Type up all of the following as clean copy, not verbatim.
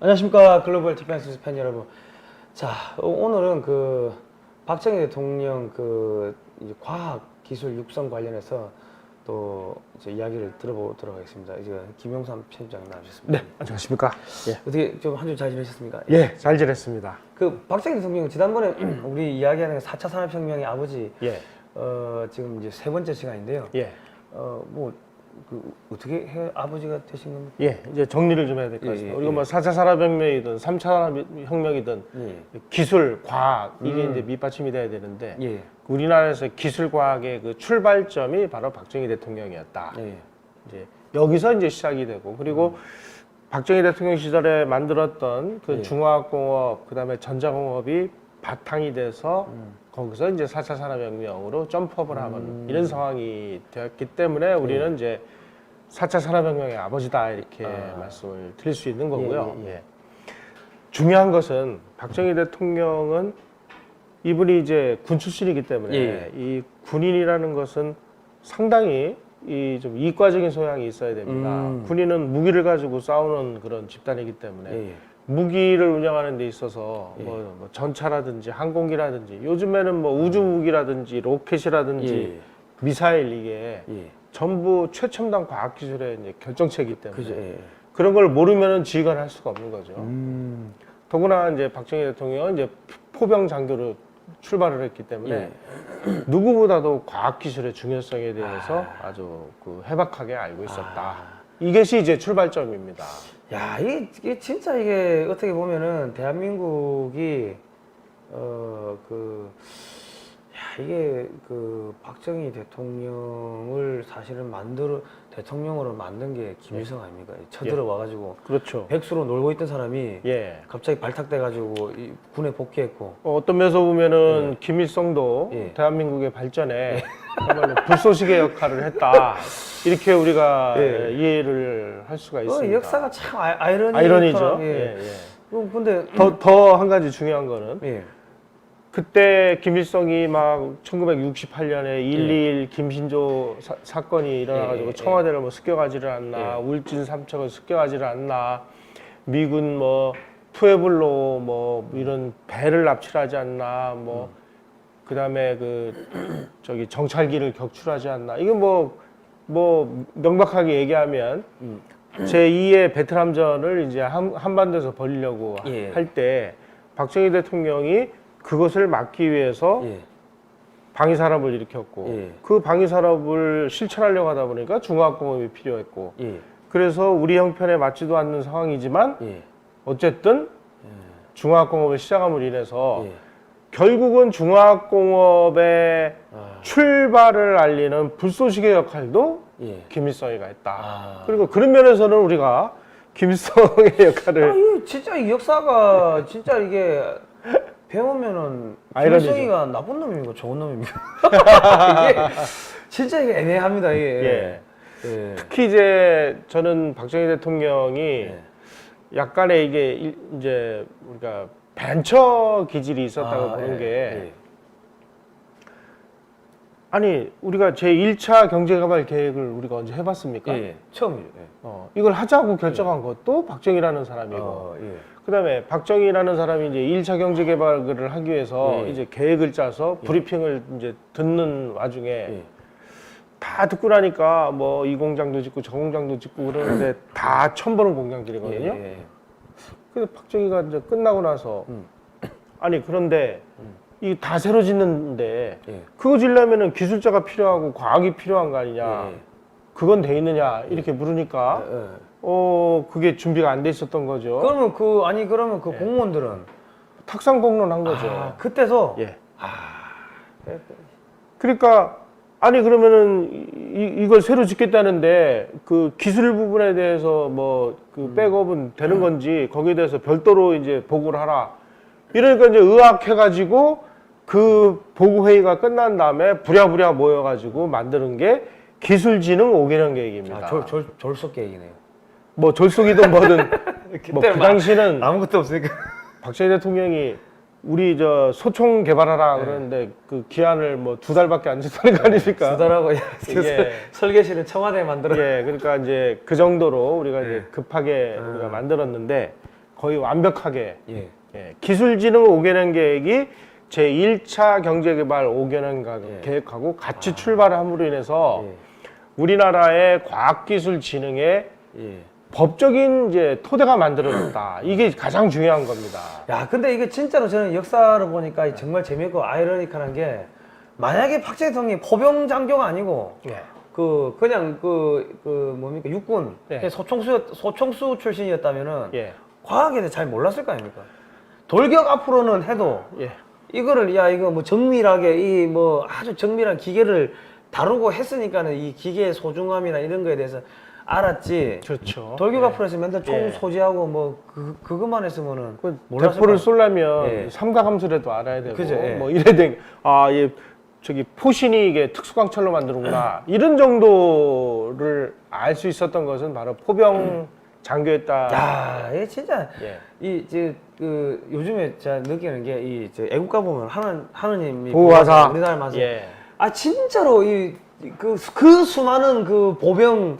안녕하십니까 글로벌 디펜스 팬 여러분. 자, 오늘은 박정희 대통령 이제 과학 기술 육성 관련해서 또 이제 이야기를 들어보도록 하겠습니다. 이제 김용삼 편집장 나와주셨습니다. 네, 안녕하십니까. 예, 어떻게 좀 한 주 잘 지내셨습니까? 예, 잘 지냈습니다. 박정희 대통령 지난번에 우리 이야기하는 4차 산업혁명의 아버지, 예, 지금 이제 세 번째 시간인데요. 예, 어떻게 아버지가 되신 겁니까? 예, 이제 정리를 좀 해야 될 것 같습니다. 예, 우리가 예. 뭐 4차 산업혁명이든 3차 산업혁명이든 예. 기술, 과학 이게 이제 밑받침이 돼야 되는데 예. 우리나라에서 기술 과학의 그 출발점이 바로 박정희 대통령이었다. 예. 이제 여기서 이제 시작이 되고 그리고 박정희 대통령 시절에 만들었던 그 예. 중화학공업 그다음에 전자공업이 바탕이 돼서 거기서 이제 4차 산업혁명으로 점프업을 하는 이런 상황이 되었기 때문에 우리는 이제 4차 산업혁명의 아버지다 이렇게 말씀을 드릴 수 있는 거고요. 예. 예. 중요한 것은 박정희 대통령은 이분이 이제 군 출신이기 때문에 예. 이 군인이라는 것은 상당히 이 좀 이과적인 소양이 있어야 됩니다. 군인은 무기를 가지고 싸우는 그런 집단이기 때문에 예. 무기를 운영하는 데 있어서 뭐 전차라든지 항공기라든지 요즘에는 뭐 우주 무기라든지 로켓이라든지 미사일 이게 예. 전부 최첨단 과학 기술의 이제 결정체이기 때문에 그죠. 예. 그런 걸 모르면은 지휘관을 할 수가 없는 거죠. 더구나 이제 박정희 대통령은 이제 포병 장교로 출발을 했기 때문에 누구보다도 과학 기술의 중요성에 대해서 아주 해박하게 알고 있었다. 이것이 이제 출발점입니다. 야, 이게 진짜 이게 어떻게 보면은 대한민국이 이게 박정희 대통령을 사실은 대통령으로 만든 게 김일성 아닙니까? 쳐들어와가지고 그렇죠. 백수로 놀고 있던 사람이 예. 갑자기 발탁돼가지고 이 군에 복귀했고. 어떤 면에서 보면은 김일성도 대한민국의 발전에 정말로 불쏘시개 역할을 했다. 이렇게 우리가 이해를 할 수가 있습니다. 역사가 참 아이러니죠. 예. 근데 더 한 가지 중요한 거는 예. 그때 김일성이 막 1968년에 1.21 김신조 사건이 일어나가지고 청와대를 뭐 습격하지를 않나, 울진 삼척을 습격하지를 않나, 미군 뭐 푸에블로 뭐 이런 배를 납치하지 않나, 뭐 그다음에 저기 정찰기를 격출하지 않나. 이게 뭐 명백하게 얘기하면 제2의 베트남전을 이제 한반도에서 벌이려고 할 때 박정희 대통령이 그것을 막기 위해서 방위산업을 일으켰고 그 방위산업을 실천하려고 하다 보니까 중화학공업이 필요했고 그래서 우리 형편에 맞지도 않는 상황이지만 어쨌든 중화학공업을 시작함으로 인해서 결국은 중화학공업의 출발을 알리는 불쏘시개 역할도 김일성이가 했다. 그리고 그런 면에서는 우리가 김일성의 역할을 진짜 이 역사가 진짜 이게 배우면은 아이러니죠. 김일성이가 나쁜 놈입니까 좋은 놈입니까? 이게 진짜 이게 애매합니다 이게. 특히 이제 저는 박정희 대통령이 약간의 이게 이제 우리가 벤처 기질이 있었다고 보는 게 아니 우리가 제1차 경제개발 계획을 우리가 언제 해봤습니까? 처음이죠. 이걸 하자고 결정한 것도 박정희라는 사람이고 그다음에 박정희라는 사람이 이제 1차 경제개발을 하기 위해서 이제 계획을 짜서 브리핑을 이제 듣는 와중에 다 듣고 나니까 뭐 이 공장도 짓고 저 공장도 짓고 그러는데 다 처음 보는 공장들이거든요. 그래서 박정희가 이제 끝나고 나서 아니 그런데 이 다 새로 짓는데 그거 지려면은 기술자가 필요하고 과학이 필요한 거 아니냐? 그건 돼 있느냐? 이렇게 물으니까 그게 준비가 안 돼 있었던 거죠. 그러면 그러면 공무원들은 탁상 공론한 거죠. 그때서 그러니까 아니 그러면은 이걸 새로 짓겠다는데 그 기술 부분에 대해서 뭐 그 백업은 되는 건지 거기에 대해서 별도로 이제 보고를 하라. 이러니까 이제 의학해가지고 그 보고 회의가 끝난 다음에 부랴부랴 모여가지고 만드는 게 기술진흥 5개년 계획입니다. 졸속 계획이네요. 뭐 졸속이든 뭐든 뭐 그 당시는 아무것도 없으니까. 박정희 대통령이 우리 저 소총 개발하라 그러는데 그 기한을 뭐 2달밖에 안 줬다는 거 아닙니까? 2달하고 예. 설계실을 청와대에 만들어. 예, 그러니까 이제 그 정도로 우리가 이제 급하게 우리가 만들었는데 거의 완벽하게 예. 기술진흥 5개년 계획이 제1차 경제개발 5개년 예. 계획하고 같이 출발을 함으로 인해서 예. 우리나라의 과학기술 진흥에 예. 법적인 이제 토대가 만들어졌다. 이게 가장 중요한 겁니다. 야, 근데 이게 진짜로 저는 역사를 보니까 정말 재미있고 아이러니컬한 게 만약에 박정희 대통령이 포병 장교가 아니고 예. 그냥 뭡니까 육군 예. 소총수 출신이었다면은 예. 과학에 대해 잘 몰랐을 거 아닙니까? 돌격 앞으로는 해도 예. 이거를 이거 뭐 정밀하게 이 뭐 아주 정밀한 기계를 다루고 했으니까는 이 기계의 소중함이나 이런 거에 대해서 알았지. 그렇죠. 돌격 예. 앞으로 해서 맨날 총 예. 소지하고 뭐 그것만 했으면은 몰랐을 대포를 거야. 쏘려면 예. 삼가함수라도 알아야 되고 그죠, 예. 뭐 이래야 돼. 저기 포신이 이게 특수광철로 만드는구나 이런 정도를 알 수 있었던 것은 바로 포병 장교였다. 야, 이게 진짜 예. 요즘에 제가 느끼는 게 애국가 보면 하느님이 보호하사. 우리나라 맞아요. 예. 아 진짜로 그 수많은 그 보병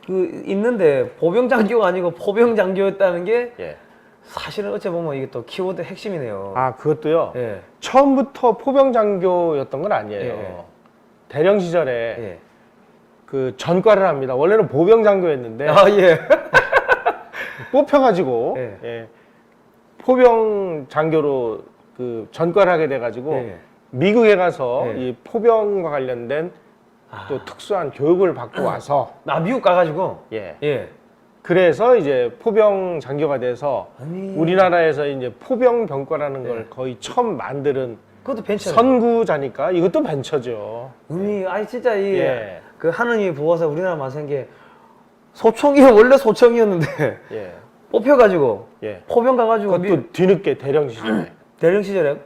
있는데 보병 장교가 아니고 포병 장교였다는 게 예. 사실은 어째 보면 이게 또 키워드 핵심이네요. 아 그것도요. 예. 처음부터 포병 장교였던 건 아니에요. 예. 대령 시절에 예. 그 전과를 합니다. 원래는 보병 장교였는데 아 예. 뽑혀가지고 예. 예. 포병 장교로 그 전과를 하게 돼가지고 예. 미국에 가서 예. 이 포병과 관련된 또 특수한 교육을 받고 와서 미국 가가지고 예. 예. 그래서 이제 포병 장교가 돼서 아니. 우리나라에서 이제 포병 병과라는 걸 예. 거의 처음 만드는 그것도 벤처. 선구자니까 이것도 벤처죠. 아니 진짜 예. 그 하느님이 보호사 우리나라 만든 게 원래 소총이었는데 예. 뽑혀가지고 예. 포병 가가지고 그것도 뒤늦게 대령 시절에 대령 시절에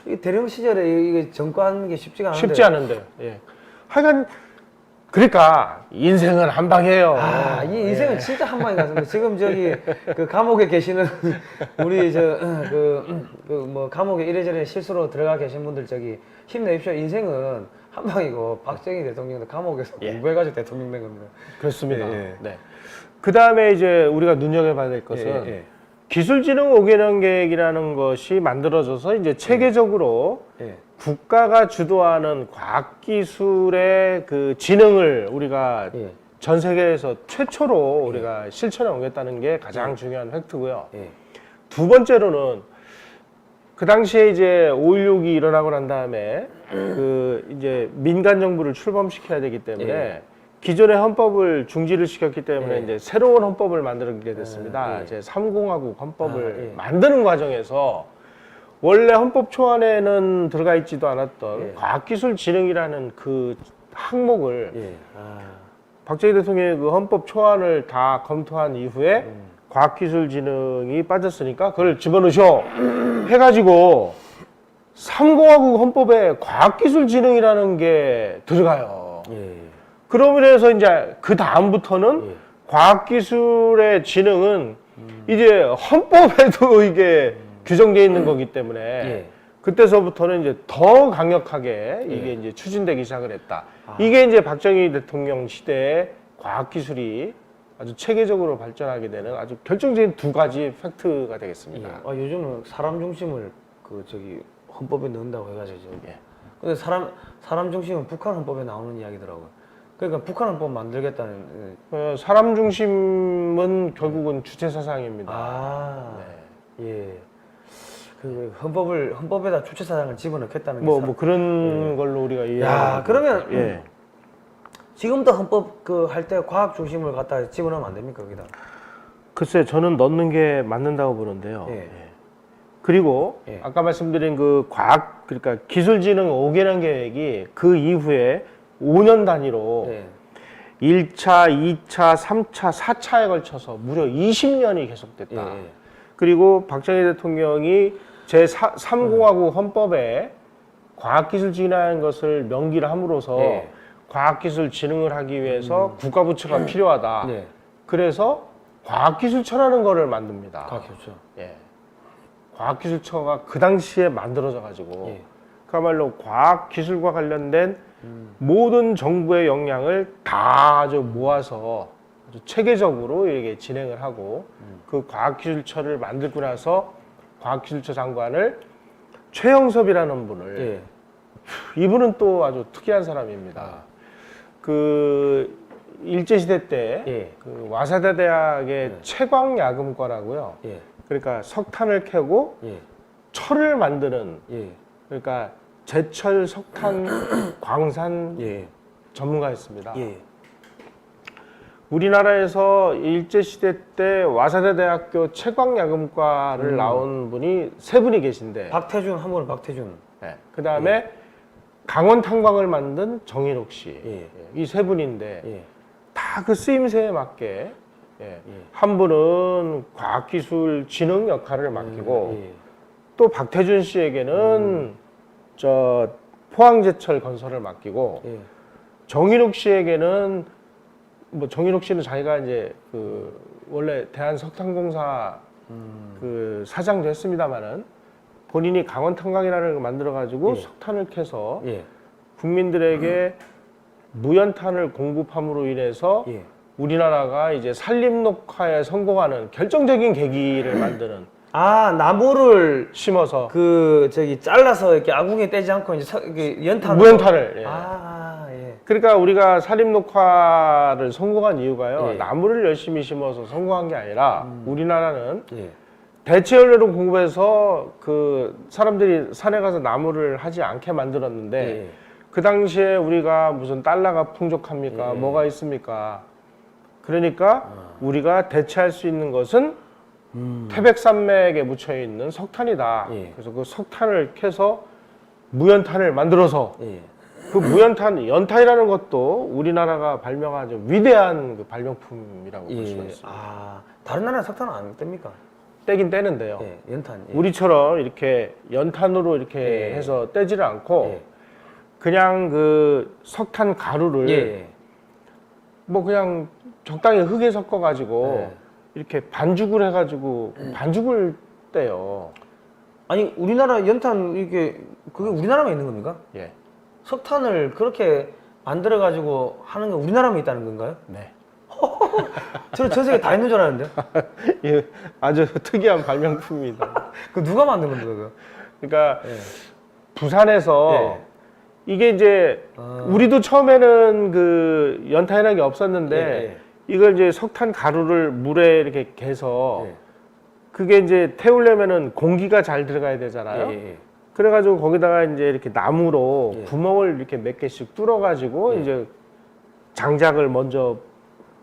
이 대령 시절에 이게 전과하는 게 쉽지가 않은데 쉽지 않은데. 예. 하여간 그러니까 인생은 한 방이에요. 이 인생은 진짜 한 방인 것 같습니다. 지금 그 감옥에 계시는 우리 뭐 감옥에 이래저래 실수로 들어가 계신 분들 힘내십시오. 인생은 한 방이고 박정희 대통령도 감옥에서 공부해가지고 대통령 된 겁니다. 그렇습니다. 예. 네. 그 다음에 이제 우리가 눈여겨봐야 될 것은 예. 기술진흥 5개년 계획이라는 것이 만들어져서 이제 체계적으로 예. 국가가 주도하는 과학기술의 그 진흥을 우리가 예. 전 세계에서 최초로 우리가 실천해 오겠다는 게 가장 중요한 팩트고요. 예. 두 번째로는 그 당시에 이제 5.16이 일어나고 난 다음에 그 이제 민간 정부를 출범시켜야 되기 때문에 예. 기존의 헌법을 중지를 시켰기 때문에 예. 이제 새로운 헌법을 만들게 됐습니다. 예. 제 3공화국 헌법을 예. 만드는 과정에서 원래 헌법 초안에는 들어가 있지도 않았던 예. 과학기술진흥이라는 그 항목을 예. 박정희 대통령의 그 헌법 초안을 다 검토한 이후에 과학기술진흥이 빠졌으니까 그걸 집어넣으셔 해가지고 3공화국 헌법에 과학기술진흥이라는 게 들어가요. 예. 그러므로 해서 이제 그 다음부터는 예. 과학기술의 진흥은 이제 헌법에도 이게 규정되어 있는 거기 때문에 예. 그때서부터는 이제 더 강력하게 이게 이제 추진되기 시작을 했다. 이게 이제 박정희 대통령 시대의 과학기술이 아주 체계적으로 발전하게 되는 아주 결정적인 두 가지 팩트가 되겠습니다. 예. 요즘은 사람 중심을 헌법에 넣는다고 해가지고. 예. 근데 사람 중심은 북한 헌법에 나오는 이야기더라고요. 그러니까 북한 헌법 만들겠다는. 사람 중심은 결국은 주체 사상입니다. 예. 그 헌법에다 주체 사상을 집어넣겠다는 게. 뭐 그런 걸로 우리가 이해하는. 그러면 예. 지금도 헌법 할 때 과학 중심을 갖다 집어넣으면 안 됩니까 거기다? 글쎄 저는 넣는 게 맞는다고 보는데요. 예. 예. 그리고 예. 아까 말씀드린 그 그러니까 기술진흥 5개년 계획이 그 이후에 5년 단위로 예. 1차, 2차, 3차, 4차에 걸쳐서 무려 20년이 계속됐다. 예. 그리고 박정희 대통령이 제3공화국 헌법에 과학기술 진흥하는 것을 명기를 함으로써 예. 과학기술 진흥을 하기 위해서 국가부처가 필요하다. 네. 그래서 과학기술처라는 거를 만듭니다. 그렇죠. 예. 과학기술처가 그 당시에 만들어져 가지고 예. 그야말로 과학기술과 관련된 모든 정부의 역량을 다 아주 모아서 아주 체계적으로 이렇게 진행을 하고 그 과학기술처를 만들고 나서 과학기술처 장관을 최영섭이라는 분을 예. 이분은 또 아주 특이한 사람입니다. 그 일제시대 때 예. 그 와사대 대학의 채광야금과라고요. 예. 그러니까 석탄을 캐고 예. 철을 만드는 예. 그러니까 제철 석탄 광산 예. 전문가였습니다. 예. 우리나라에서 일제시대 때 와사대 대학교 채광야금과를 나온 분이 세 분이 계신데 박태준 한 분은 박태준. 네. 그 다음에 강원 탄광을 만든 정인옥 씨. 예. 이 세 분인데 예. 다 그 쓰임새에 맞게 한 분은 과학기술 진흥 역할을 맡기고 예. 또 박태준 씨에게는 저 포항제철 건설을 맡기고 예. 정인욱 씨에게는 뭐 정인욱 씨는 자기가 이제 그 원래 대한석탄공사 그 사장도 했습니다마는 본인이 강원탄광이라는 걸 만들어 가지고 석탄을 캐서 예. 국민들에게 무연탄을 공급함으로 인해서 예. 우리나라가 이제 산림녹화에 성공하는 결정적인 계기를 만드는 아, 나무를 심어서 그 저기 잘라서 이렇게 아궁이에 떼지 않고 이제 이렇게 연탄 무연탄을 예. 예. 그러니까 우리가 산림녹화를 성공한 이유가요. 예. 나무를 열심히 심어서 성공한 게 아니라 우리나라는 예. 대체 연료를 공급해서 그 사람들이 산에 가서 나무를 하지 않게 만들었는데 예. 그 당시에 우리가 무슨 달러가 풍족합니까? 예. 뭐가 있습니까? 그러니까 우리가 대체할 수 있는 것은 태백산맥에 묻혀 있는 석탄이다. 예. 그래서 그 석탄을 캐서 무연탄을 만들어서 예. 그 무연탄, 연탄이라는 것도 우리나라가 발명한 아주 위대한 그 발명품이라고 볼 수가 예. 있습니다. 아, 다른 나라 석탄은 안 뗍니까? 떼긴 떼는데요. 예. 연탄. 예. 우리처럼 이렇게 연탄으로 이렇게 예. 해서 떼지를 않고 예. 그냥 그 석탄 가루를 예. 뭐 그냥 적당히 흙에 섞어 가지고 예. 이렇게 반죽을 해가지고 반죽을 떼요. 아니, 우리나라 연탄 이게 그게 우리나라만 있는 겁니까? 예. 석탄을 그렇게 만들어 가지고 하는 게 우리나라만 있다는 건가요? 네. 저는 전 세계 다 있는 줄 알았는데. 예, 아주 특이한 발명품입니다. 그 누가 만든 겁니까, 그거? 그러니까 예. 부산에서 이게 이제 아. 우리도 처음에는 그 연탄이라는 게 없었는데 예. 이걸 이제 석탄 가루를 물에 이렇게 개서 예. 그게 이제 태우려면은 공기가 잘 들어가야 되잖아요. 예. 그래가지고 거기다가 이제 이렇게 나무로 예. 구멍을 이렇게 몇 개씩 뚫어가지고 예. 이제 장작을 먼저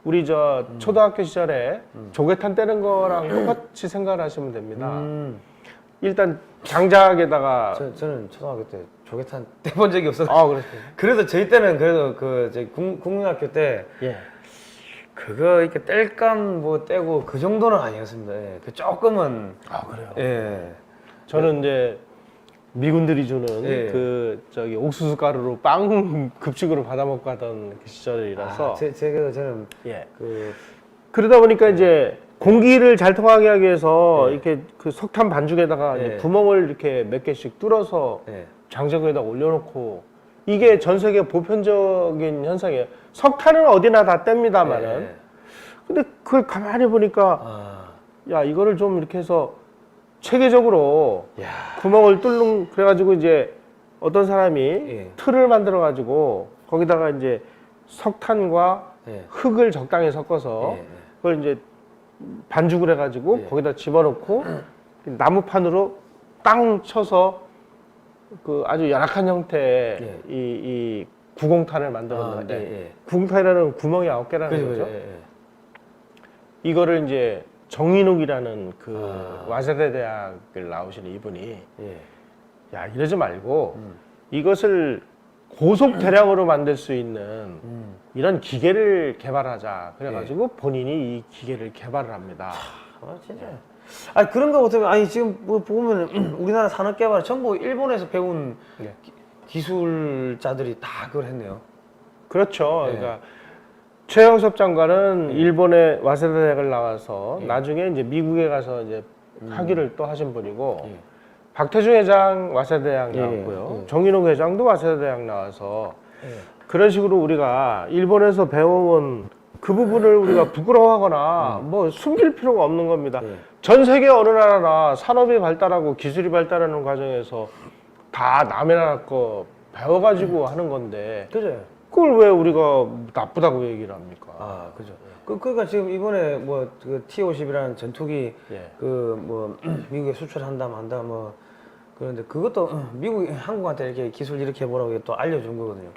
우리 저 초등학교 시절에 조개탄 떼는 거랑 똑같이 생각을 하시면 됩니다. 일단 장작에다가 저는 초등학교 때 조개탄 떼본 적이 없어서. 아 그랬어요. 그래도 저희 때는 그래도 그 저희 국민학교 때 예. 그거 이렇게 뗄감 뭐 떼고 그 정도는 아니었습니다. 예. 그 조금은. 아 그래요. 예. 저는 이제 미군들이 주는 예. 그 저기 옥수수 가루로 빵 급식으로 받아 먹고 하던 그 시절이라서 제가 저는 예. 그 그러다 보니까 이제 공기를 잘 통하게 하기 위해서 예. 이렇게 그 석탄 반죽에다가 예. 이제 구멍을 이렇게 몇 개씩 뚫어서 예. 장작에다 올려놓고 이게 전 세계 보편적인 현상이에요. 석탄은 어디나 다 뗍니다만은 예. 근데 그걸 가만히 보니까 아. 야 이거를 좀 이렇게 해서 체계적으로 야. 구멍을 뚫는 그래가지고 이제 어떤 사람이 예. 틀을 만들어 가지고 거기다가 이제 석탄과 예. 흙을 적당히 섞어서 예. 그걸 이제 반죽을 해가지고 예. 거기다 집어넣고 나무판으로 땅 쳐서 그 아주 열악한 형태의 예. 이 구공탄을 만들었는데 아, 예. 구공탄이라는 구멍이 9개라는 그죠, 거죠. 그죠. 예. 이거를 이제 정인욱이라는 그 아. 와세대 대학을 나오시는 이분이 예. 야 이러지 말고 이것을 고속 대량으로 만들 수 있는 이런 기계를 개발하자 그래가지고 본인이 이 기계를 개발을 합니다. 아, 진짜. 아니 그런 거 어떻게 아니 지금 뭐 보면 우리나라 산업 개발 전부 일본에서 배운 네. 기술자들이 다 그걸 했네요. 그렇죠. 네. 그러니까 최영섭 장관은 일본의 와세대 대학을 나와서 나중에 이제 미국에 가서 이제 학위를 또 하신 분이고 예. 박태중 회장 와세대 대학 예, 나왔고요. 예. 정인욱 회장도 와세대 대학 나와서 예. 그런 식으로 우리가 일본에서 배워온 그 부분을 우리가 부끄러워하거나 뭐 숨길 필요가 없는 겁니다. 예. 전 세계 어느 나라나 산업이 발달하고 기술이 발달하는 과정에서 다 남의 나라 거 배워가지고 하는 건데 그죠? 그걸 왜 우리가 나쁘다고 얘기를 합니까? 아, 그죠. 그러니까 지금 이번에 뭐 그 T-50이라는 전투기 예. 그 뭐 미국에 수출한다 만다 뭐 그런데 그것도 미국이 한국한테 이렇게 기술 이렇게 해보라고 또 알려준 거거든요.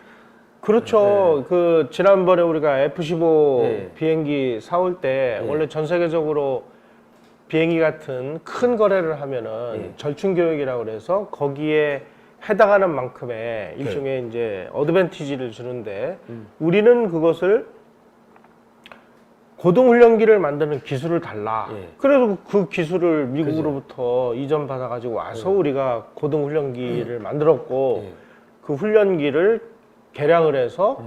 그렇죠. 그 지난번에 우리가 F-15 예. 비행기 사올 때 예. 원래 전 세계적으로 비행기 같은 큰 거래를 하면은 예. 절충 교역이라고 그래서 거기에 해당하는 만큼의 일종의 이제 어드밴티지를 주는데 우리는 그것을 고등훈련기를 만드는 기술을 달라. 예. 그래서 그 기술을 미국으로부터 이전 받아 가지고 와서 우리가 고등훈련기를 만들었고 예. 그 훈련기를 개량을 해서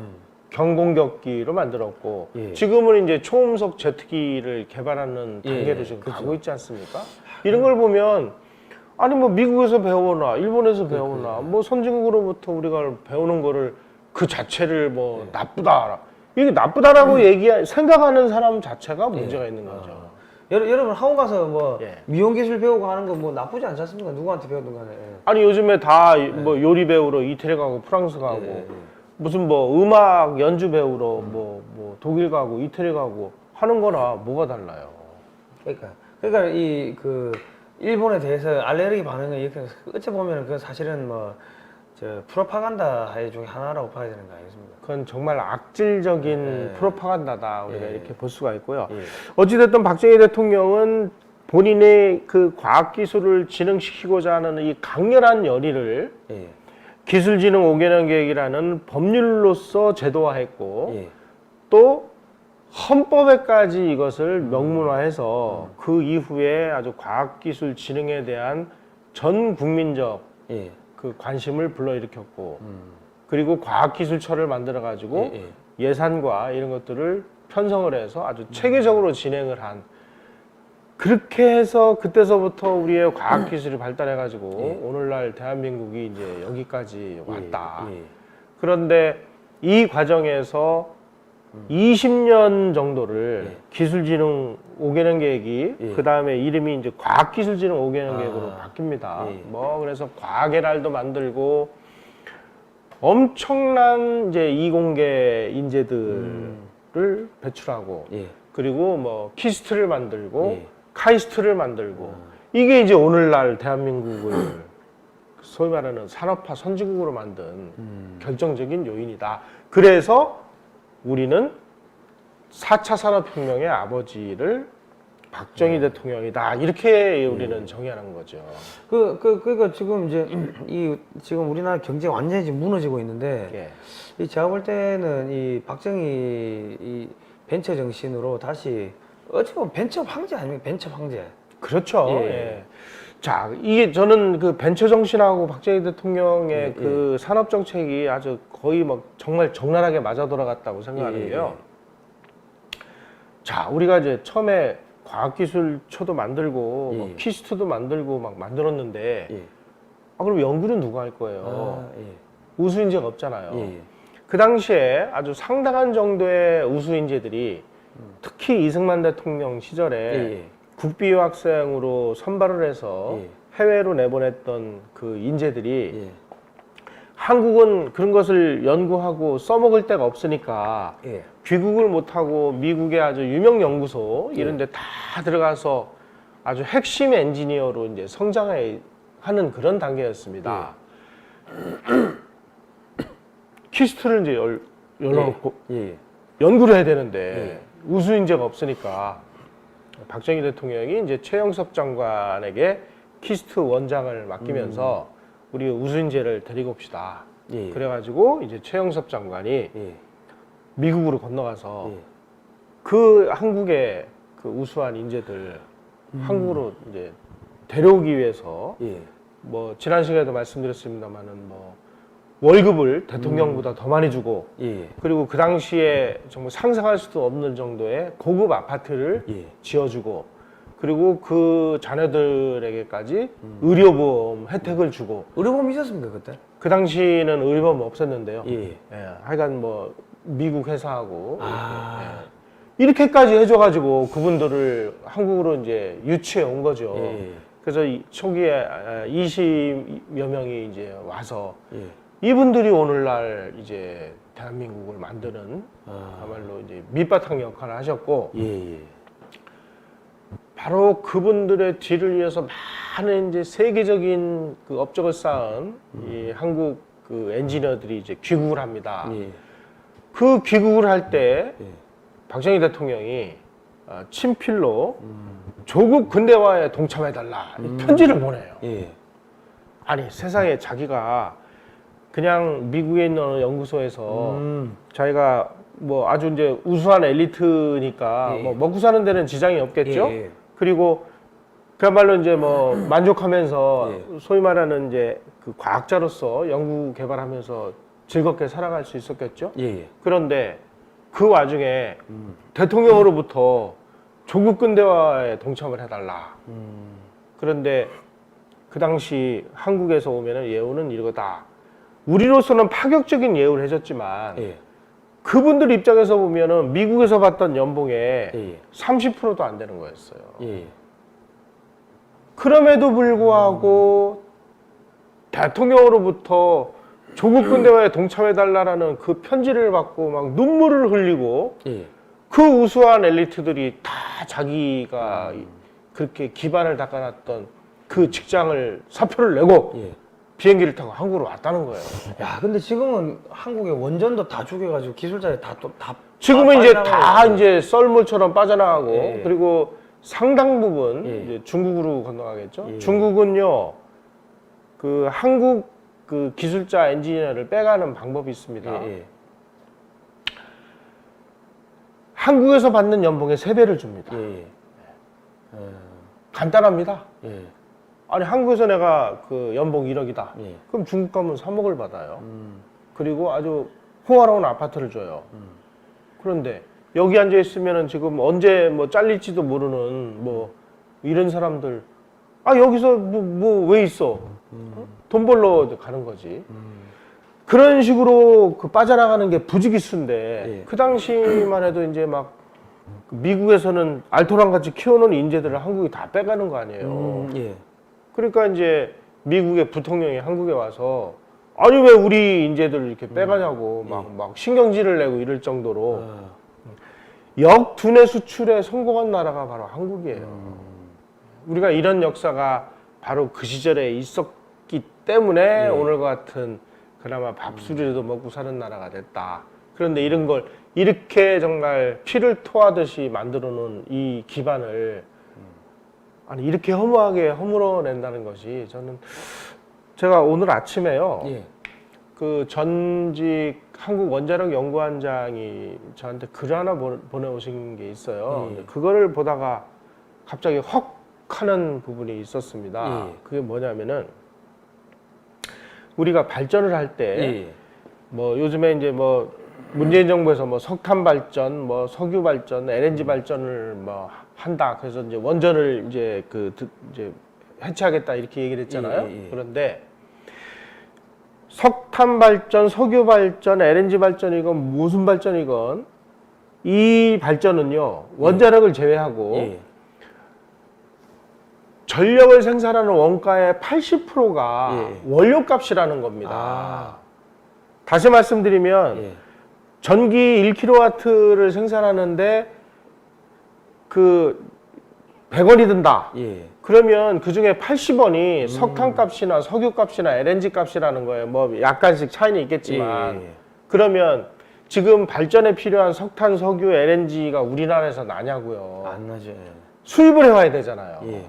경공격기로 만들었고 예. 지금은 이제 초음속 제트기를 개발하는 예, 단계로 예. 지금 그죠. 가고 있지 않습니까? 이런 걸 보면 아니 뭐 미국에서 배우나 일본에서 배우나 뭐 선진국으로부터 우리가 배우는 거를 그 자체를 뭐 나쁘다 이게 나쁘다라고 생각하는 사람 자체가 문제가 있는 거죠. 여러분 학원 가서 뭐 예. 미용 기술 배우고 하는 거 뭐 나쁘지 않지 않습니까? 누구한테 배우든 간에. 예. 아니 요즘에 다 뭐 요리 배우러 이태리 가고 프랑스 가고 예, 예. 무슨 뭐 음악 연주 배우러 뭐 독일 가고 이태리 가고 하는 거나 뭐가 달라요? 그러니까 이 그 일본에 대해서 알레르기 반응을 이렇게 어찌 보면 그 사실은 뭐 저 프로파간다의 중에 하나라고 봐야 되는 거 아니겠습니까? 그건 정말 악질적인 예. 프로파간다다 우리가 예. 이렇게 볼 수가 있고요. 예. 어찌됐든 박정희 대통령은 본인의 그 과학기술을 진흥시키고자 하는 이 강렬한 열의를 예. 기술진흥 5개년 계획이라는 법률로서 제도화했고 예. 또 헌법에까지 이것을 명문화해서 그 이후에 아주 과학기술 진흥에 대한 전 국민적 예. 그 관심을 불러일으켰고 그리고 과학기술처를 만들어 가지고 예, 예. 예산과 이런 것들을 편성을 해서 아주 체계적으로 진행을 한 그렇게 해서 그때서부터 우리의 과학기술이 발달해 가지고 오늘날 대한민국이 이제 여기까지 왔다. 예. 그런데 이 과정에서 20년 정도를 기술진흥 5개년 계획이 예. 그 다음에 이름이 이제 과학기술진흥 5개년 계획으로 바뀝니다. 예. 뭐 그래서 과학의 날도 만들고 엄청난 이제 이공계 인재들을 배출하고 예. 그리고 뭐 키스트를 만들고 예. 카이스트를 만들고 이게 이제 오늘날 대한민국을 소위 말하는 산업화 선진국으로 만든 결정적인 요인이다. 그래서 우리는 4차 산업혁명의 아버지를 박정희 대통령이다. 이렇게 우리는 정의하는 거죠. 그러니까 지금 이제 지금 우리나라 경제가 완전히 지금 무너지고 있는데 예. 제가 볼 때는 이 박정희 이 벤처 정신으로 다시 어찌 보면 벤처 황제 아닙니까? 벤처 황제. 그렇죠. 예. 예. 자, 이게 저는 그 벤처 정신하고 박정희 대통령의 그 산업 정책이 아주 거의 막 정말 적나라하게 맞아 돌아갔다고 생각하는 게요. 자, 우리가 이제 처음에 과학기술초도 만들고 뭐 키스트도 만들고 막 만들었는데 그럼 연구는 누가 할 거예요? 우수 인재가 없잖아요. 그 당시에 아주 상당한 정도의 우수 인재들이 특히 이승만 대통령 시절에 국비유학생으로 선발을 해서 해외로 내보냈던 그 인재들이 한국은 그런 것을 연구하고 써먹을 데가 없으니까 귀국을 못하고 미국의 아주 유명 연구소 이런 데 다 들어가서 아주 핵심 엔지니어로 이제 성장하는 그런 단계였습니다. 키스트를 이제 열어놓고 연구를 해야 되는데 우수 인재가 없으니까 박정희 대통령이 이제 최영섭 장관에게 키스트 원장을 맡기면서 우리 우수 인재를 데리고 옵시다. 그래가지고 이제 최영섭 장관이 미국으로 건너가서 그 한국의 그 우수한 인재들 한국으로 이제 데려오기 위해서 뭐 지난 시간에도 말씀드렸습니다만은 뭐 월급을 대통령보다 더 많이 주고 그리고 그 당시에 정말 상상할 수도 없는 정도의 고급 아파트를 지어주고 그리고 그 자녀들에게까지 의료보험 혜택을 주고 의료보험 있었습니까 그때? 그 당시는 의료보험 없었는데요. 하여간 뭐 미국 회사하고 이렇게까지 해줘가지고 그분들을 한국으로 이제 유치해 온 거죠. 예. 그래서 초기에 20여 명이 이제 와서 예. 이분들이 오늘날 이제 대한민국을 만드는 그야말로 이제 밑바탕 역할을 하셨고, 예. 바로 그분들의 뒤를 이어서 많은 이제 세계적인 그 업적을 쌓은 이 한국 그 엔지니어들이 이제 귀국을 합니다. 예. 그 귀국을 할 때 예. 박정희 대통령이 친필로 조국 근대화에 동참해달라 편지를 보내요. 예. 아니 세상에 자기가 그냥 미국에 있는 어느 연구소에서 자기가 뭐 아주 이제 우수한 엘리트니까 예. 뭐 먹고 사는 데는 지장이 없겠죠. 예. 그리고 그야말로 이제 뭐 만족하면서 예. 소위 말하는 이제 그 과학자로서 연구 개발하면서 즐겁게 살아갈 수 있었겠죠. 예. 그런데 그 와중에 대통령으로부터 조국 근대화에 동참을 해달라. 그런데 그 당시 한국에서 오면은 예우는 이거다. 우리로서는 파격적인 예우를 해줬지만 예. 그분들 입장에서 보면은 미국에서 받던 연봉의 예. 30%도 안 되는 거였어요. 예. 그럼에도 불구하고 대통령으로부터 조국 근대화에 동참해달라는 그 편지를 받고 막 눈물을 흘리고 예. 그 우수한 엘리트들이 다 자기가 그렇게 기반을 닦아놨던 그 직장을 사표를 내고 예. 비행기를 타고 한국으로 왔다는 거예요. 야, 근데 지금은 한국의 원전도 다 죽여가지고 기술자들이 다 지금은 이제 다 빠져나가고 이제 썰물처럼 빠져나가고 예. 그리고 상당 부분 예. 이제 중국으로 건너가겠죠. 예. 중국은요 그 한국 그 기술자 엔지니어를 빼가는 방법이 있습니다. 예. 한국에서 받는 연봉의 3배를 줍니다. 예. 간단합니다. 예. 아니 한국에서 내가 그 연봉 1억이다. 예. 그럼 중국 가면 3억을 받아요. 그리고 아주 호화로운 아파트를 줘요. 그런데 여기 앉아 있으면은 지금 언제 뭐 잘릴지도 모르는 뭐 이런 사람들 여기서 뭐 왜 있어? 돈 벌러 가는 거지. 그런 식으로 그 빠져나가는 게 부지기수인데 예. 그 당시만 해도 이제 막 미국에서는 알토란 같이 키워놓은 인재들을 한국이 다 빼가는 거 아니에요. 예. 그러니까 이제 미국의 부통령이 한국에 와서 아니 왜 우리 인재들 이렇게 빼가냐고 막 신경질을 내고 이럴 정도로 역두뇌 수출에 성공한 나라가 바로 한국이에요. 우리가 이런 역사가 바로 그 시절에 있었기 때문에 오늘과 같은 그나마 밥술이라도 먹고 사는 나라가 됐다. 그런데 이런 걸 이렇게 정말 피를 토하듯이 만들어 놓은 이 기반을 아니 이렇게 허무하게 허물어낸다는 것이 저는 제가 오늘 아침에요. 예. 그 전직 한국 원자력 연구원장이 저한테 글 하나 보내오신 게 있어요. 예. 그거를 보다가 갑자기 헉 하는 부분이 있었습니다. 예. 그게 뭐냐면은 우리가 발전을 할 때 뭐 예. 요즘에 이제 뭐 문재인 정부에서 뭐 석탄 발전, 뭐 석유 발전, LNG 발전을 뭐 한다. 그래서 이제 원전을 이제 이제 해체하겠다 이렇게 얘기를 했잖아요. 예. 그런데 석탄 발전, 석유 발전, LNG 발전이건 무슨 발전이건 이 발전은요 원자력을 제외하고 예. 전력을 생산하는 원가의 80%가 예. 원료값이라는 겁니다. 아. 다시 말씀드리면 예. 전기 1kW를 생산하는데 그 100원이 든다. 예. 그러면 그 중에 80원이 석탄값이나 석유값이나 LNG 값이라는 거예요. 뭐 약간씩 차이는 있겠지만 예. 그러면 지금 발전에 필요한 석탄, 석유, LNG가 우리나라에서 나냐고요. 안 나죠. 예. 수입을 해와야 되잖아요. 예.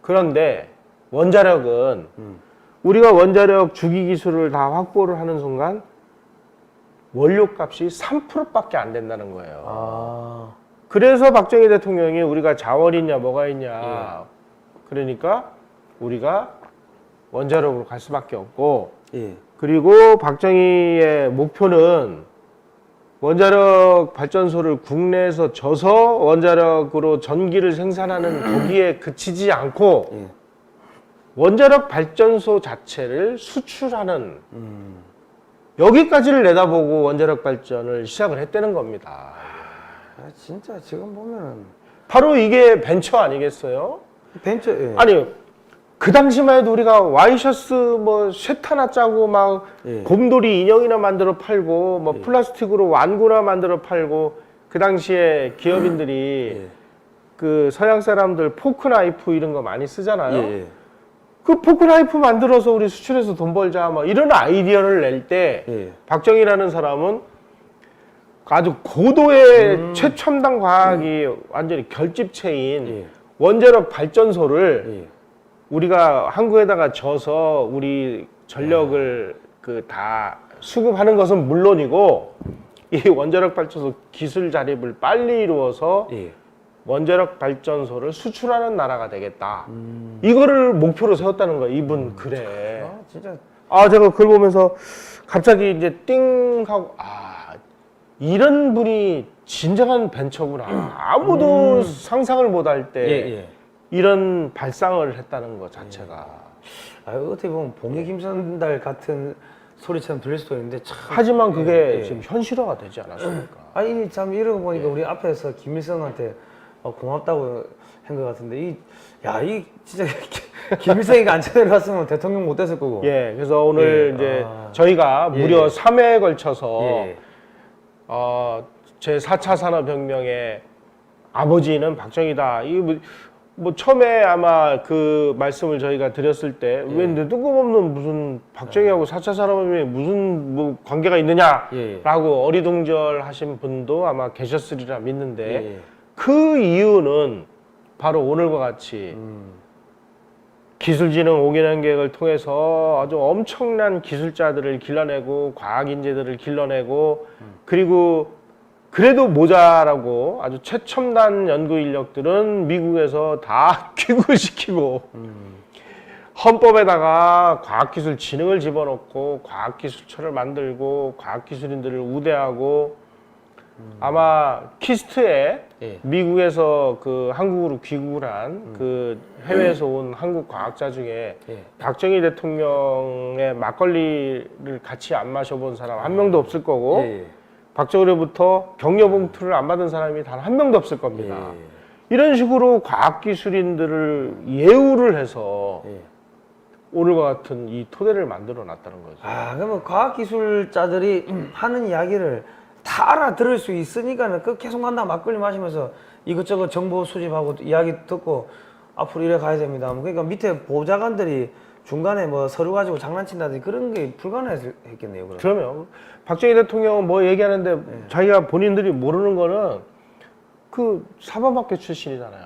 그런데 원자력은 우리가 원자력 주기 기술을 다 확보를 하는 순간 원료값이 3%밖에 안 된다는 거예요. 아. 그래서 박정희 대통령이 우리가 자원 있냐 뭐가 있냐 그러니까 우리가 원자력으로 갈 수밖에 없고 예. 그리고 박정희의 목표는 원자력 발전소를 국내에서 져서 원자력으로 전기를 생산하는 거기에 그치지 않고 예. 원자력 발전소 자체를 수출하는 여기까지를 내다보고 원자력 발전을 시작을 했다는 겁니다. 진짜 지금 보면은 바로 이게 벤처 아니겠어요? 벤처 예. 아니 그 당시만 해도 우리가 와이셔츠 뭐 셋 하나 짜고 막 예. 곰돌이 인형이나 만들어 팔고 뭐 예. 플라스틱으로 완구나 만들어 팔고 그 당시에 기업인들이 예. 그 서양 사람들 포크 나이프 이런 거 많이 쓰잖아요. 예. 그 포크 나이프 만들어서 우리 수출해서 돈 벌자 막 이런 아이디어를 낼 때 예. 박정희라는 사람은 아주 고도의 최첨단 과학이 완전히 결집체인 예. 원자력 발전소를 예. 우리가 항구에다가 져서 우리 전력을 그 다 수급하는 것은 물론이고 이 원자력 발전소 기술 자립을 빨리 이루어서 예. 원자력 발전소를 수출하는 나라가 되겠다. 이거를 목표로 세웠다는 거야. 이분 글에. 아, 진짜 제가 그걸 보면서 갑자기 이제 띵 하고 이런 분이 진정한 벤처구나. 아무도 상상을 못 할 때 예, 예. 이런 발상을 했다는 것 자체가. 어떻게 보면 봉해 김선달 같은 소리처럼 들릴 수도 있는데 참. 하지만 그게 예. 지금 현실화가 되지 않았습니까? 아니 참 이러고 보니까 우리 앞에서 김일성한테 고맙다고 한 것 같은데 이 진짜 김일성이가 안 쳐내려왔으면 대통령 못 됐을 거고. 예, 그래서 오늘 예. 이제 저희가 무려 3회에 걸쳐서 예. 제 4차 산업혁명의 아버지는 박정희다. 이 뭐 처음에 아마 그 말씀을 저희가 드렸을 때 왜 뜬금없는 무슨 박정희하고 4차 산업혁명에 무슨 뭐 관계가 있느냐라고 어리둥절하신 분도 아마 계셨으리라 믿는데 그 이유는 바로 오늘과 같이 기술진흥 5개년 계획을 통해서 아주 엄청난 기술자들을 길러내고 과학인재들을 길러내고 그리고 그래도 모자라고 아주 최첨단 연구 인력들은 미국에서 다 귀국시키고 헌법에다가 과학기술진흥을 집어넣고 과학기술처를 만들고 과학기술인들을 우대하고 아마 키스트에 미국에서 그 한국으로 귀국을 한 그 해외에서 온 한국 과학자 중에 박정희 대통령의 막걸리를 같이 안 마셔본 사람 한 명도 없을 거고 박정희로부터 격려 봉투를 안 받은 사람이 단 한 명도 없을 겁니다. 이런 식으로 과학기술인들을 예우를 해서 오늘과 같은 이 토대를 만들어 놨다는 거죠. 그러면 과학기술자들이 하는 이야기를 다 알아들을 수 있으니까는 그 계속 만나 막걸리 마시면서 이것저것 정보 수집하고 이야기 듣고 앞으로 이래 가야 됩니다. 그러니까 밑에 보좌관들이 중간에 뭐 서류 가지고 장난친다든지 그런 게 불가능했겠네요. 그러면 박정희 대통령은 뭐 얘기하는데 자기가 본인들이 모르는 거는 그 사범학교 출신이잖아요.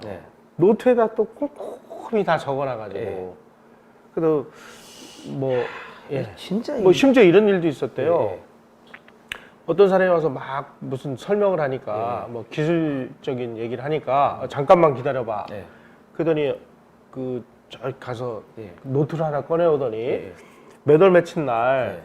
노트에다 또 꼼꼼히 다 적어놔가지고 그래도 뭐 진짜 뭐 심지어 이런 일도 있었대요. 어떤 사람이 와서 막 무슨 설명을 하니까 뭐 기술적인 얘기를 하니까 잠깐만 기다려봐. 그러더니 그 저기 가서 노트를 하나 꺼내오더니 몇 월 며칠 날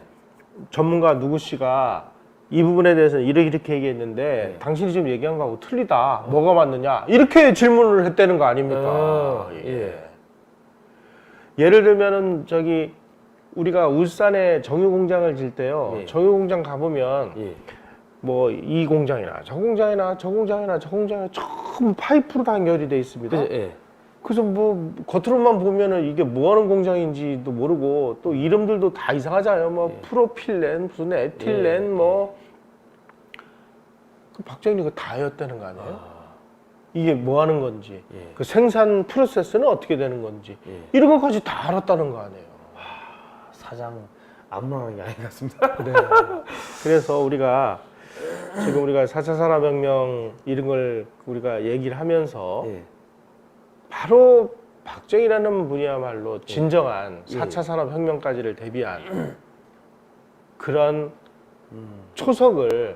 전문가 누구 씨가 이 부분에 대해서 이렇게 얘기했는데 당신이 지금 얘기한 거하고 틀리다. 뭐가 맞느냐? 이렇게 질문을 했다는 거 아닙니까? 예를 들면은 저기 우리가 울산에 정유공장을 질 때요. 정유공장 가보면 뭐 이 공장이나 저 공장이나 저 공장이나 저 공장이나 전부 파이프로 다 연결이 돼 있습니다. 그래서 뭐 겉으로만 보면은 이게 뭐 하는 공장인지도 모르고 또 이름들도 다 이상하잖아요. 뭐 프로필렌, 무슨 에틸렌 뭐 그 박정희가 다 외웠다는 거 아니에요? 이게 뭐 하는 건지 그 생산 프로세스는 어떻게 되는 건지 이런 것까지 다 알았다는 거 아니에요. 사장 안무하는 게 아닌 것 같습니다. 그래서 우리가 지금 우리가 4차 산업혁명 이런 걸 우리가 얘기를 하면서 바로 박정희라는 분이야말로 진정한 4차 산업혁명까지를 대비한 그런 초석을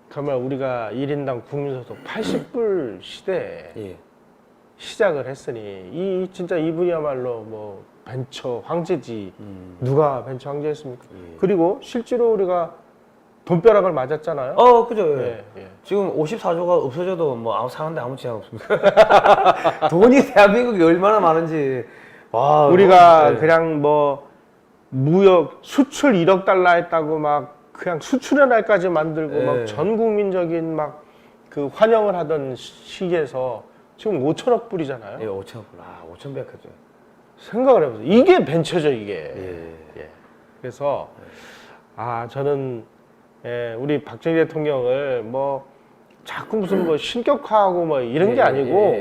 정말 우리가 1인당 국민소득 80불 시대에 시작을 했으니 진짜 이분이야말로 뭐 벤처 황제지. 누가 벤처 황제였습니까? 그리고 실제로 우리가 돈벼락을 맞았잖아요. 그죠. 지금 54조가 없어져도 뭐 사는데 아무 지장 없습니다. 돈이 대한민국에 얼마나 많은지. 와, 우리가 그냥 뭐 무역 수출 1억 달러 했다고 막 그냥 수출의 날까지 만들고 막 전 국민적인 막 그 환영을 하던 시기에서 지금 5천억 불이잖아요. 예, 5천억 불. 5천 백화죠. 생각을 해보세요. 이게 벤처죠, 이게. 예. 그래서 저는 우리 박정희 대통령을 뭐 자꾸 무슨 뭐 신격화하고 뭐 이런 게 아니고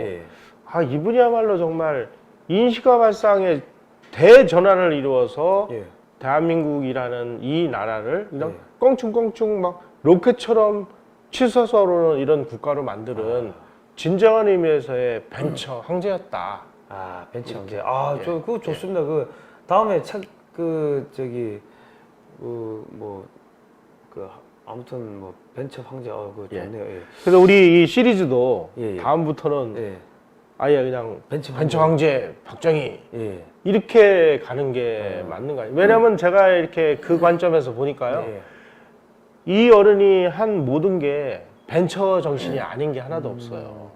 이분이야말로 정말 인식화 발상의 대전환을 이루어서 대한민국이라는 이 나라를 그냥 껑충껑충 막 로켓처럼 치솟아오르는 이런 국가로 만드는 진정한 의미에서의 벤처 황제였다. 벤처 황제. 저 그거 좋습니다. 그 다음에 책 아무튼 뭐 벤처 황제 그거 좋네요. 예. 그래서 우리 이 시리즈도 예. 다음부터는 아예 그냥 벤처 황제 박정희 이렇게 가는 게 맞는 거 아니에요? 왜냐하면 제가 이렇게 그 관점에서 보니까요. 이 어른이 한 모든 게 벤처 정신이 아닌 게 하나도 없어요.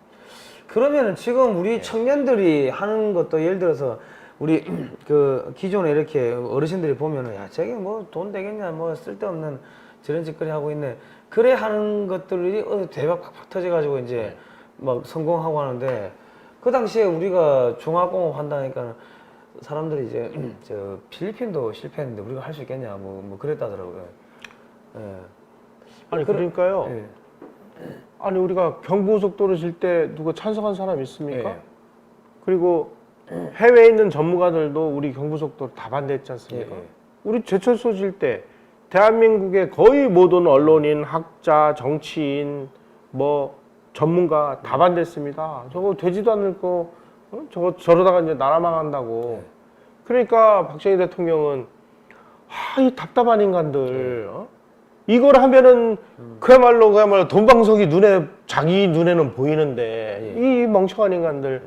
그러면은 지금 우리 청년들이 하는 것도 예를 들어서 우리 그 기존에 이렇게 어르신들이 보면은 야 저게 뭐 돈 되겠냐 뭐 쓸데없는 저런 짓거리 하고 있네 그래 하는 것들이 대박 팍팍 터져가지고 이제 막 성공하고 하는데 그 당시에 우리가 종합공업 한다니까 사람들이 이제 저 필리핀도 실패했는데 우리가 할 수 있겠냐 뭐 그랬다더라고요. 아니 그러니까요. 아니 우리가 경부고속도로 질 때 누가 찬성한 사람 있습니까? 그리고 해외에 있는 전문가들도 우리 경부고속도로 다 반대했지 않습니까? 우리 제철소 질 때 대한민국의 거의 모든 언론인, 학자, 정치인, 뭐 전문가 다 반대했습니다. 저거 되지도 않을 거, 저거 저러다가 이제 나라 망한다고. 그러니까 박정희 대통령은 이 답답한 인간들. 이걸 하면은 그야말로 돈방석이 자기 눈에는 보이는데 이 멍청한 인간들.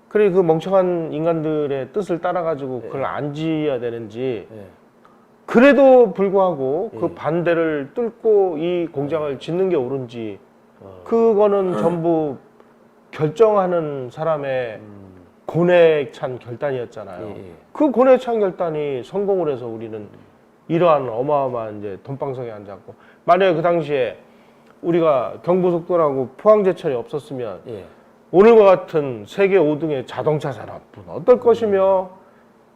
그래 그 멍청한 인간들의 뜻을 따라가지고 그걸 안 지어야 되는지. 그래도 불구하고 그 반대를 뚫고 이 공장을 짓는 게 옳은지 그거는 전부 결정하는 사람의 고뇌에 찬 결단이었잖아요. 그 고뇌에 찬 결단이 성공을 해서 우리는 이러한 어마어마한 이제 돈방석에 앉았고 만약에 그 당시에 우리가 경부속도라고 포항제철이 없었으면 오늘과 같은 세계 5등의 자동차 산업은 어떨 것이며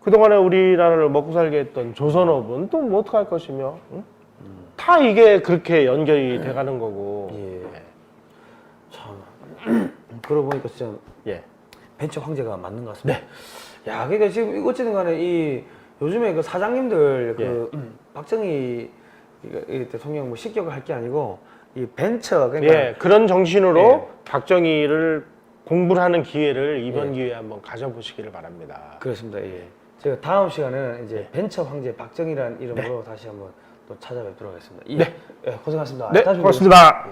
그동안에 우리나라를 먹고 살게 했던 조선업은 또 뭐 어떡할 것이며 다 이게 그렇게 연결이 돼가는 거고 참 그러고 보니까 진짜 벤처 황제가 맞는 것 같습니다. 야, 그러니까 지금 어쨌든 간에 이 요즘에 그 사장님들 그 박정희 대통령 뭐 식격을 할 게 아니고 이 벤처 그러니까 그런 정신으로 박정희를 공부를 하는 기회를 이번 기회에 한번 가져보시기를 바랍니다. 그렇습니다. 제가 다음 시간에는 이제 벤처 황제 박정희라는 이름으로 다시 한번 또 찾아뵙도록 하겠습니다. 고생하셨습니다. 고맙습니다.